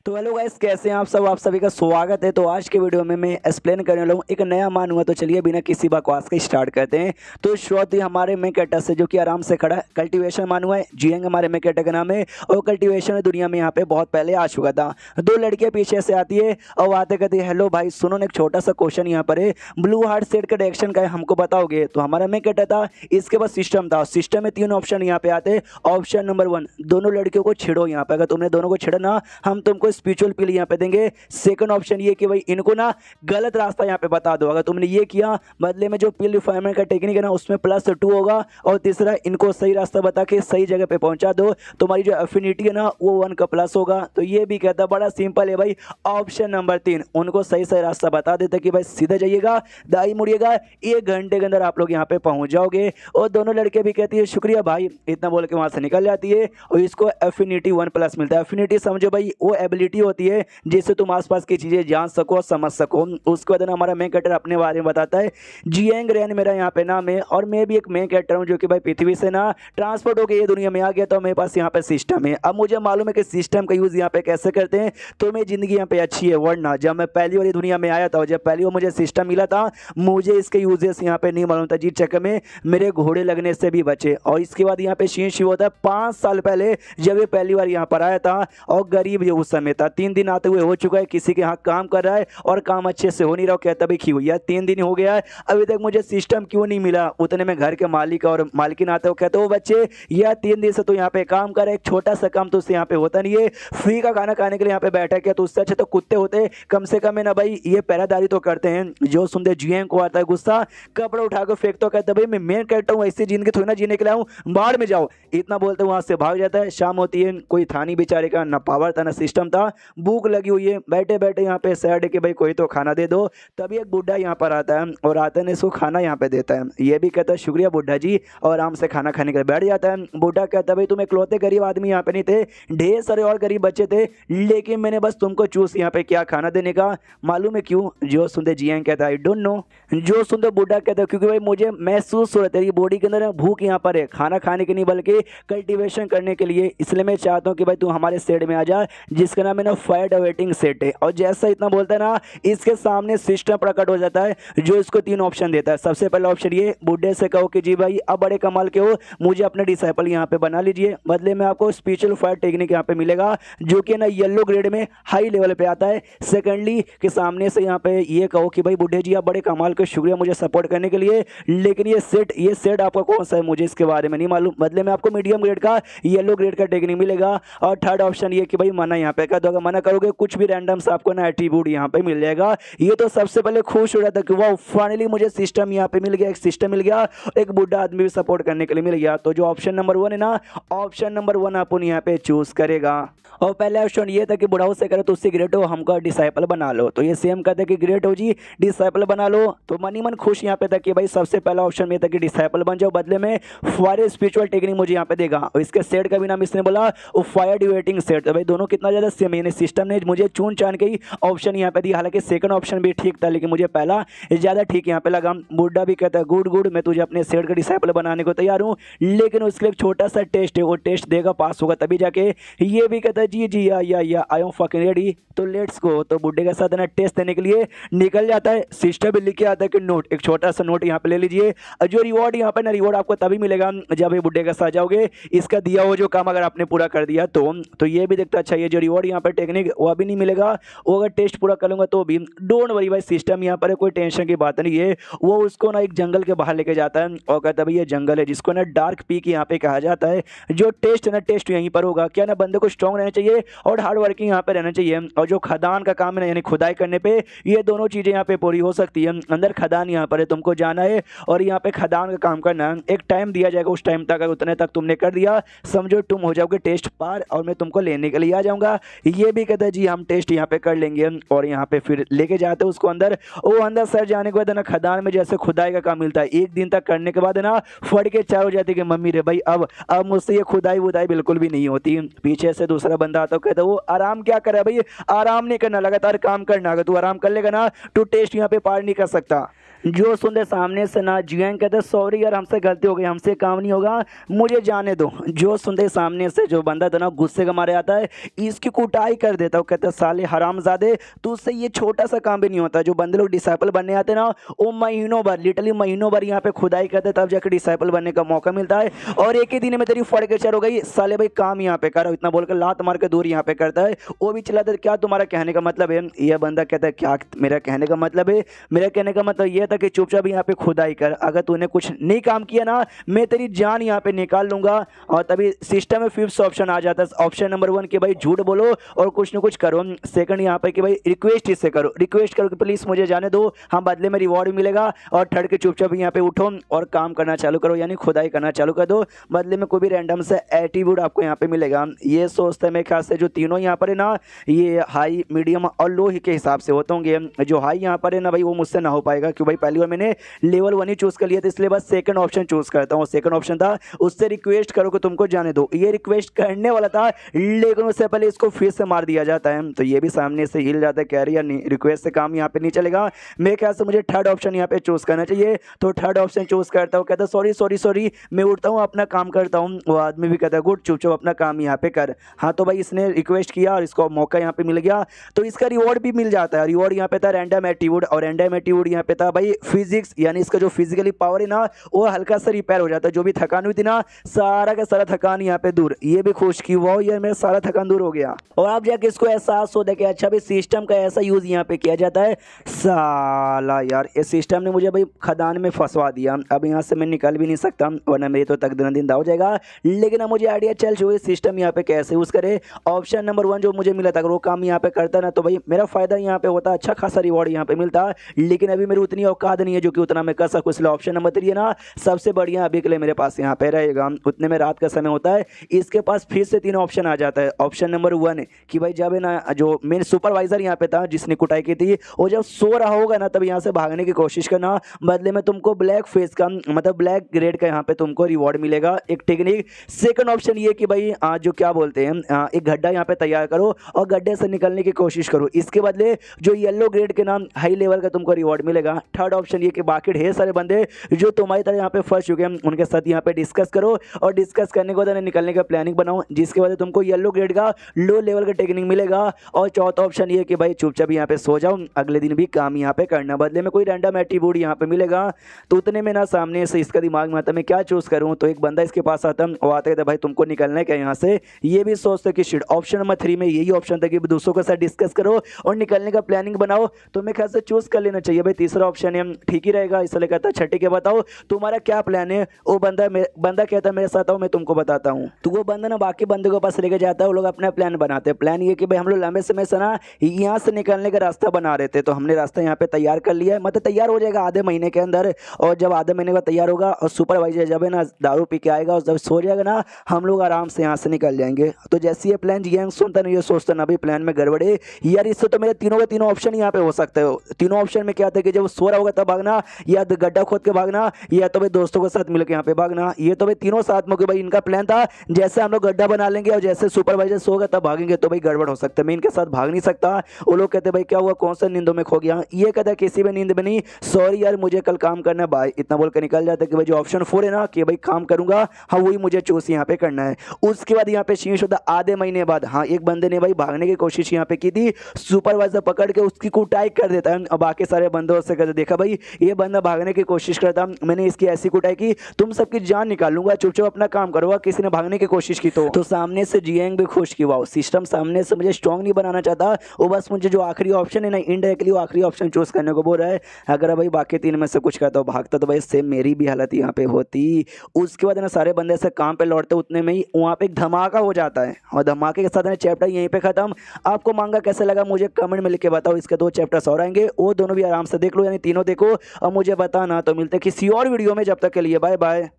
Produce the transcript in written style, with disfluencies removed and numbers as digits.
तो hello guys, कैसे हैं आप सब। आप सभी का स्वागत है। तो आज के वीडियो में मैं एक्सप्लेन करने वाला हूँ एक नया मान हुआ। तो चलिए बिना किसी बकवास के स्टार्ट करते हैं। तो शुरुआत हुई हमारे मेन कैरेक्टर से, जो कि आराम से खड़ा है। कल्टीवेशन मान हुआ है, जियंग हमारे मेन कैरेक्टर का नाम है। और कल्टीवेशन दुनिया में यहाँ पे बहुत पहले आ चुका था। दो लड़कियाँ पीछे से आती है और आते कहती है हेलो भाई सुनो, एक छोटा सा क्वेश्चन यहाँ पर है, ब्लू हार्ट सेट का डायरेक्शन का है, हमको बताओगे। तो हमारा मेन कैरेक्टर था, इसके बाद सिस्टम था। सिस्टम में 3 ऑप्शन यहाँ पे आते। ऑप्शन नंबर 1, दोनों लड़कियों को छेड़ो। यहाँ पे अगर तुमने दोनों को छेड़ा ना, हम तुमको स्पिरिचुअल पिल यहाँ पे देंगे। सेकंड ऑप्शन ये कि भाई इनको ना गलत रास्ता यहाँ पे बता दो। अगर तुमने ये किया, बदले में जो पिल रिफाइनमेंट का टेक्निक है ना, उसमें +2 होगा। और तीसरा, इनको सही रास्ता बता के सही जगह पे पहुंचा दो, तुम्हारी जो एफिनिटी है ना वो 1 का प्लस होगा। तो ये भी कहता बड़ा सिंपल है भाई। ऑप्शन नंबर 3, उनको सही सही रास्ता बता देते कि भाई सीधे जाइएगा, दाई मुड़िएगा, 1 घंटे के अंदर आप लोग यहाँ पे पहुंच जाओगे। और दोनों लड़के भी कहती है शुक्रिया भाई, इतना बोल के वहां से निकल जाती है। और इसको एफिनिटी 1+ मिलता है। एफिनिटी समझो भाई, वो एबिलिटी होती है जिससे तुम आसपास की चीजें जान सको, समझ सको। उसके बाद हमारा मेन कैरेक्टर अपने बारे में बताता है। जियंग रेन मेरा यहाँ पे नाम है और मैं भी एक मेन कैरेक्टर हूँ, जो कि भाई पृथ्वी से ना ट्रांसपोर्ट होकर ये दुनिया में आ गया। तो मेरे पास यहाँ पे सिस्टम है। अब मुझे मालूम है कि सिस्टम का यूज यहाँ पे कैसे करते हैं। तो मेरी जिंदगी यहाँ पे अच्छी है। वरना जब मैं पहली बार दुनिया में आया था, जब पहली बार मुझे सिस्टम मिला था, मुझे इसके यूजेस यहाँ पे नहीं मालूम था। जिस चक्कर में मेरे घोड़े लगने से भी बचे। और इसके बाद यहाँ पे सीन शुरू होता है 5 साल पहले, जब ये पहली बार यहाँ पर आया था। और गरीब जो उस समय था, 3 दिन आते हुए हो चुका है, किसी के यहाँ काम कर रहा है और काम अच्छे से हो नहीं रहा। कहता भाई क्यों यार, 3 दिन हो गया है, अभी तक मुझे सिस्टम क्यों नहीं मिला। उतने में घर के मालिक और मालकिन आते हो, कहते हो बच्चे यार 3 दिन से तो यहाँ पे काम कर रहा है, एक छोटा सा काम तो उससे यहाँ पे होता नहीं है, फ्री का खाना खाने के लिए यहाँ पे बैठा क्या। तो उससे अच्छे तो कुत्ते होते, कम से कम है ना भाई, ये पहरादारी तो करते हैं। जो सुनते जियंग को आता है गुस्सा, कपड़ा उठा कर फेंक तो कहता भाई मैं मेन कैरेक्टर हूँ, ऐसी जिंदगी थोड़ी ना जीने के लिए हूँ, बाढ़ में जाओ। इतना बोलते वहां से भाग जाता है। शाम होती है, कोई था नहीं बेचारे का, ना पावर था ना सिस्टम था, भूख लगी हुई है, बैठे बैठे यहाँ पे सैड है कि भाई कोई तो खाना दे दो। तभी एक बुढ़ा यहाँ पर आता है और आते ने इसको खाना यहाँ पे देता है। ये भी कहता है शुक्रिया बुढ़ा जी, और आराम से खाना खाने के लिए बैठ जाता है। बुढ़ा कहता है भाई तुम इकलौते गरीब आदमी यहाँ पे नहीं थे, ढेर सारे और गरीब बच्चे थे, लेकिन मैंने बस तुमको चूस यहाँ पे क्या खाना देने का। मालूम है क्यों? जो सुनते जियंग कहता है आई डोंट नो। जो सुनते बुढ़ा कहता है क्योंकि भाई मुझे महसूस हो रहा है तेरी बॉडी के अंदर भूख यहाँ पर है, खाना खाने की नहीं बल्कि कल्टीवेशन करने के लिए। इसलिए मैं चाहता हूँ कि भाई तू हमारे सेट में आ जा, जिसका नाम है ना फायर अवेटिंग सेट है। और जैसा इतना बोलता है ना, इसके सामने सिस्टम प्रकट हो जाता है, जो इसको 3 ऑप्शन देता है। सबसे पहला ऑप्शन ये, बुढ़े से कहो कि जी भाई अब बड़े कमाल के हो, मुझे अपने डिसाइपल यहाँ पे बना लीजिए, बदले में आपको स्पिरिचुअल फायर टेक्निक यहाँ पे मिलेगा, जो कि ना येलो ग्रेड में हाई लेवल पे आता है। सेकेंडली के सामने से यहाँ पे ये कहो कि भाई बुढ़े जी आप बड़े कमाल के, शुक्रिया मुझे सपोर्ट करने के लिए, लेकिन ये सेट आपका कौन सा है मुझे इसके बारे में नहीं मालूम, बदले में आपको मीडियम ग्रेड का येलो ग्रेड का टेक्निक मिलेगा। और थर्ड ऑप्शन ये कि भाई मना यहाँ पे कर दो, अगर मना करोगे कुछ भी रैंडम से आपको ना एट्रीब्यूट यहाँ पे मिल जाएगा। ये तो सबसे पहले खुश हो रहा था कि वाह फाइनली मुझे सिस्टम यहाँ पे मिल गया, एक सिस्टम मिल गया, एक बुढ़ा आदमी भी सपोर्ट करने के लिए मिल गया। तो जो ऑप्शन नंबर 1 है ना, ऑप्शन नंबर 1 अपन यहाँ पे चूज करेगा। और पहला ऑप्शन ये था कि बुढ़ाओ से करे तो उससे ग्रेट हो, हमको डिसाइपल बना लो। तो ये सेम कहते कि ग्रेट हो जी, डिसाइपल बना लो। तो मनी मन खुश यहाँ पे था कि भाई सबसे पहला ऑप्शन में था कि डिसाइपल बन जाओ, बदले में फायर स्पिरिचुअल टेक्निक मुझे यहाँ पे देगा। और इसके सेट का भी नाम इसने बोला वो फायर डिवेटिंग सेट। तो भाई दोनों कितना ज्यादा सेम है, सिस्टम ने मुझे चुन चान के ही ऑप्शन यहाँ पे दिया। हालांकि सेकंड ऑप्शन भी ठीक था, लेकिन मुझे पहला ज्यादा ठीक यहाँ पे लगा। बुड्ढा भी कहता है गुड गुड, मैं तुझे अपने सेट का डिसाइपल बनाने को तैयार हूँ, लेकिन उसके लिए एक छोटा सा टेस्ट है, वो टेस्ट देगा, पास होगा तभी जाके। ये भी कहता है जी जी या आई एम फकिंग रेडी, तो लेट्स गो। तो बुड्ढे के साथ ना टेस्ट देने के लिए निकल जाता है। सिस्टम भी लिखे आता है कि नोट, एक छोटा सा नोट यहाँ पे ले लीजिए। जो रिवॉर्ड यहाँ पे ना, रिवॉर्ड आपको तभी मिलेगा जब ये बुड्ढे के साथ जाओगे, इसका दिया हुआ जो काम अगर आपने पूरा कर दिया तो ये भी देखता अच्छा, ये जो रिवॉर्ड यहाँ पे टेक्निक वो अभी नहीं मिलेगा, वो अगर टेस्ट पूरा कर लूंगा तो भी। डोंट वरी भाई, सिस्टम यहाँ पर कोई टेंशन की बात नहीं है। वो उसको ना एक जंगल के बाहर लेके जाता है और कहता है भाई ये जंगल है जिसको ना डार्क पीक यहाँ पे कहा जाता है। जो टेस्ट है ना, टेस्ट यहीं पर होगा। क्या ना, बंदे को स्ट्रॉन्ग रहना चाहिए और हार्ड वर्किंग यहाँ पे रहना चाहिए। और जो खदान का काम है ना, यानी खुदाई करने पे, ये दोनों चीजें यहाँ पे पूरी हो सकती है। अंदर खदान यहाँ पर है, तुमको जाना है और यहाँ पे खदान का काम करना है। एक टाइम दिया जाएगा, उस टाइम तक उतने तक तुमने कर दिया, समझो तुम हो जाओगे टेस्ट पार और मैं तुमको लेने के लिए आ जाऊंगा। ये भी कहता है जी हम टेस्ट यहाँ पे कर लेंगे। और यहाँ पे फिर लेके जाते हैं उसको अंदर। वो अंदर सर जाने के बाद ना, खदान में जैसे खुदाई का काम मिलता है, 1 दिन तक करने के बाद ना फट के चार हो जाती है कि मम्मी रे भाई अब मुझसे ये खुदाई वुदाई बिल्कुल भी नहीं होती। पीछे से दूसरा बंदा आता है, कहता है वो आराम क्या करे भाई, आराम नहीं करना, लगातार काम करना। अगर तू आराम कर लेगा ना तो टेस्ट यहाँ पे पार नहीं कर सकता। जो सुनते सामने से ना, जियंग कहते सॉरी यार हमसे गलती हो गई, हमसे काम नहीं होगा, मुझे जाने दो। जो सुनते सामने से जो बंदा था ना, गुस्से का मारे आता है, इसकी कुटाई कुटाई कर देता हूँ। कहता साले हरामजादे, तो उससे ये छोटा सा काम भी नहीं होता। जो बंदे लोग डिसाइपल बनने आते हैं ना, वो महीनों भर, लिटरली महीनों भर यहाँ पे खुदाई करते तब जाकर डिसाइपल बनने का मौका मिलता है। और एक ही दिन में तेरी फड़ के चढ़ हो गई, साले भाई काम यहाँ पे करो, इतना बोलकर लात मार के दूर यहाँ पे करता है। वो भी चला था, क्या तुम्हारा कहने का मतलब है? ये बंदा कहता है क्या मेरा कहने का मतलब है? मेरा कहने का मतलब ये था कि चुपचाप यहाँ पे खुदाई कर, अगर तूने कुछ नहीं काम किया ना, मैं तेरी जान यहाँ पे निकाल लूंगा। और तभी सिस्टम में फिफ्थ ऑप्शन आ जाता है। ऑप्शन नंबर 1 कि भाई झूठ बोलो और कुछ ना कुछ करो। सेकंड यहाँ पे कि भाई रिक्वेस्ट इससे करो, रिक्वेस्ट करो कि प्लीज मुझे जाने दो, हाँ बदले में रिवॉर्ड मिलेगा। और थर्ड के चुपचाप यहाँ पे उठो और काम करना चालू करो, यानी खुदाई करना चालू कर दो, बदले में कोई भी रैंडम से एटीट्यूड आपको यहाँ पे मिलेगा। ये सोचते हैं मेरे ख्याल से जो तीनों यहाँ पर है ना, ये हाई मीडियम और लो के हिसाब से होते होंगे। जो हाई यहाँ पर है ना भाई, वो मुझसे ना हो पाएगा, क्योंकि भाई पहली बार मैंने लेवल 1 ही चूज कर लिया था, इसलिए बस सेकंड ऑप्शन चूज करता हूँ। सेकंड ऑप्शन था उससे रिक्वेस्ट करो कि तुमको जाने दो, ये रिक्वेस्ट करने वाला था, लेकिन उससे पहले इसको फिर से मार दिया जाता है, तो ये भी सामने से हिल जाता है। कह रही है नहीं, रिक्वेस्ट से काम यहाँ पे नहीं चलेगा, मेरे ख्याल से मुझे थर्ड ऑप्शन यहाँ पे चूज करना चाहिए। तो थर्ड ऑप्शन चूज करता हूँ। कहता सॉरी सॉरी सॉरी, मैं उठता हूँ अपना काम करता हूँ। वो आदमी भी कहता है गुड, चुपचाप अपना काम यहाँ पे कर। हाँ तो भाई इसने रिक्वेस्ट किया और इसको मौका यहाँ पे मिल गया, तो इसका रिवॉर्ड भी मिल जाता है। रिवॉर्ड यहाँ पे था रैंडम एटीट्यूड, और रैंडम एटीट्यूड यहाँ पे था भाई फिजिक्स, यानी इसका जो फिजिकली पावर है ना, वो हल्का सा रिपेयर हो जाता है। जो भी थकान हुई थी ना, सारा का सारा थकान यहाँ पे दूर। ये भी खुश की वो यार मेरा सारा थकान दूर हो गया। और अब जाके इसको एहसास होता है कि अच्छा भाई सिस्टम का ऐसा यूज यहाँ पे किया जाता है। साला यार, इस सिस्टम ने मुझे भाई खदान में फंसवा दिया, अब यहाँ से मैं निकल भी नहीं सकता, वरना मेरी तो तकदीर दिन हो जाएगा। लेकिन अब मुझे आइडिया चल चुका सिस्टम यहाँ पे कैसे यूज करे। ऑप्शन नंबर 1 जो मुझे मिला था, अगर वो काम यहाँ पे करता ना, तो भाई मेरा फायदा यहाँ पे होता, अच्छा खासा रिवॉर्ड यहाँ पे मिलता। लेकिन अभी मेरी उतनी औकात नहीं है जो कि उतना मैं कर सकूँ, इसलिए ऑप्शन नंबर 3 है ना सबसे बढ़िया अभी के लिए मेरे पास यहाँ पे रहेगा। उतने में रात का समय होता है, इसके पास फिर से 3 ऑप्शन आ जाता है। ऑप्शन नंबर 1 कि भाई जब है ना, जो मेन सुपरवाइजर यहाँ पे था जिसने कुटाई की थी, वो जब सो रहा होगा ना, तब यहाँ से भागने की कोशिश करना, बदले में तुमको ब्लैक फेस का मतलब ब्लैक ग्रेड का यहाँ पे तुमको रिवॉर्ड मिलेगा, एक टेक्निक। सेकंड ऑप्शन ये कि भाई जो क्या बोलते हैं, एक गड्ढा यहाँ पे तैयार करो और गड्ढे से निकलने की कोशिश करो, इसके बदले जो येलो ग्रेड के नाम हाई लेवल का तुमको रिवॉर्ड मिलेगा। थर्ड ऑप्शन ये कि बाकी ढेर सारे बंदे जो तुम्हारी तरह यहाँ पे फंस चुके हैं, उनके साथ यहाँ पे डिस्कस करो, और डिस्कस करने के बाद निकलने का प्लानिंग बनाओ, जिसके बाद तुमको येलो ग्रेड का लो लेवल का टेक्निक मिलेगा। और चौथा ऑप्शन ये कि भाई चुपचाप यहाँ पे सो जाओ, अगले दिन भी काम यहाँ पे करना, बदले में कोई रैंडम एट्रीब्यूट यहाँ पे मिलेगा। तो उतने में ना सामने से इसका दिमाग में आता मैं क्या चूज करूँ, तो एक बंदा इसके पास आता, वो आता है भाई तुमको निकलना है क्या यहाँ से। ये भी सोचते कि शिट, ऑप्शन नंबर 3 में यही ऑप्शन था कि दूसरों के साथ डिस्कस करो और निकलने का प्लानिंग बनाओ, तो मैं ख्याल से चूज कर लेना चाहिए भाई तीसरा ऑप्शन है, ठीक ही रहेगा। इसलिए कहता छठी के बताओ तुम्हारा क्या प्लान है। वो बंदा कहता है मेरे साथ आओ मैं तुमको बताता हूँ। तो वो बंदा ना बाकी बंदों के पास लेके जाता है, वो लोग अपना प्लान बनाते हैं। प्लान ये कि भाई हम लोग लंबे समय से ना यहाँ से निकलने का रास्ता बना रहे थे, तो हमने रास्ता यहाँ पे तैयार कर लिया है, मतलब तैयार हो जाएगा आधे महीने के अंदर। और जब आधे महीने का तैयार होगा और सुपरवाइजर जब है ना दारू पी के आएगा और जब सो जाएगा ना, हम लोग आराम से यहाँ से निकल जाएंगे। तो जैसे ये प्लान जियांग सुनता नहीं, ये सोचता ना भाई प्लान में गड़बड़े यार, इससे तो मेरे तीनों के तीनों ऑप्शन यहाँ पे हो सकते हो। तीनों ऑप्शन में क्या था कि जब सो रहा होगा तब भागना, या गड्ढा खोद के भागना, या तो भाई दोस्तों के साथ मिलकर यहाँ पे भागना। ये तो भाई तीनों साथ में भाई इनका प्लान था, जैसे हम लोग गड्ढा बना लेंगे और जैसे सुपरवाइजर सोगा तब भागेंगे, तो भाई गड़बड़ हो सकता है, मैं इनके साथ भाग नहीं सकता। वो लोग कहते भाई क्या हुआ, कौन सा नींदों में खो गया, ये कहता किसी भी नींद में नहीं, सॉरी यार मुझे कल काम करना है बाय, इतना बोलकर निकल जाता है कि भाई जो ऑप्शन 4 है ना कि भाई काम करूंगा, हाँ वही मुझे चूज यहाँ पे करना है। उसके बाद यहाँ पे शीश होता आधे महीने बाद, हाँ एक बंदे ने भाई भागने की कोशिश यहाँ पे की थी, सुपरवाइजर पकड़ के उसकी कुटाई कर देता है। और बाकी सारे बंदों से कहते देखा भाई ये बंदा भागने की कोशिश करता, मैंने इसकी ऐसी कुटाई की, तुम सबकी जान निकाल लूंगा, चुपचाप अपना काम करो, किसी ने भागने की कोशिश की तो सामने से जियांग भी खुश की, वाओ सिस्टम सामने से मुझे स्ट्रॉन्ग नहीं बनाना चाहता, वो बस मुझे जो आखिरी ऑप्शन है ना इनडायरेक्टली वो आखिरी ऑप्शन चूज करने को बोल रहा है। अगर भाई बाकी 3 में से कुछ करता भागता तो भाई सेम मेरी भी हालत यहाँ पे होती। उसके बाद ना सारे बंदे से काम पे लौटते, उतने में ही वहाँ पे एक धमाका हो जाता है, और धमाके के साथ चैप्टर यहीं पे खत्म। आपको मांगा कैसे लगा मुझे कमेंट में लिख के बताओ, इसके 2 चैप्टर्स और आएंगे, वो दोनों भी आराम से देख लो, यानी तीनों देखो और मुझे बताना। तो मिलते किसी और वीडियो में, जब तक के लिए बाय बाय।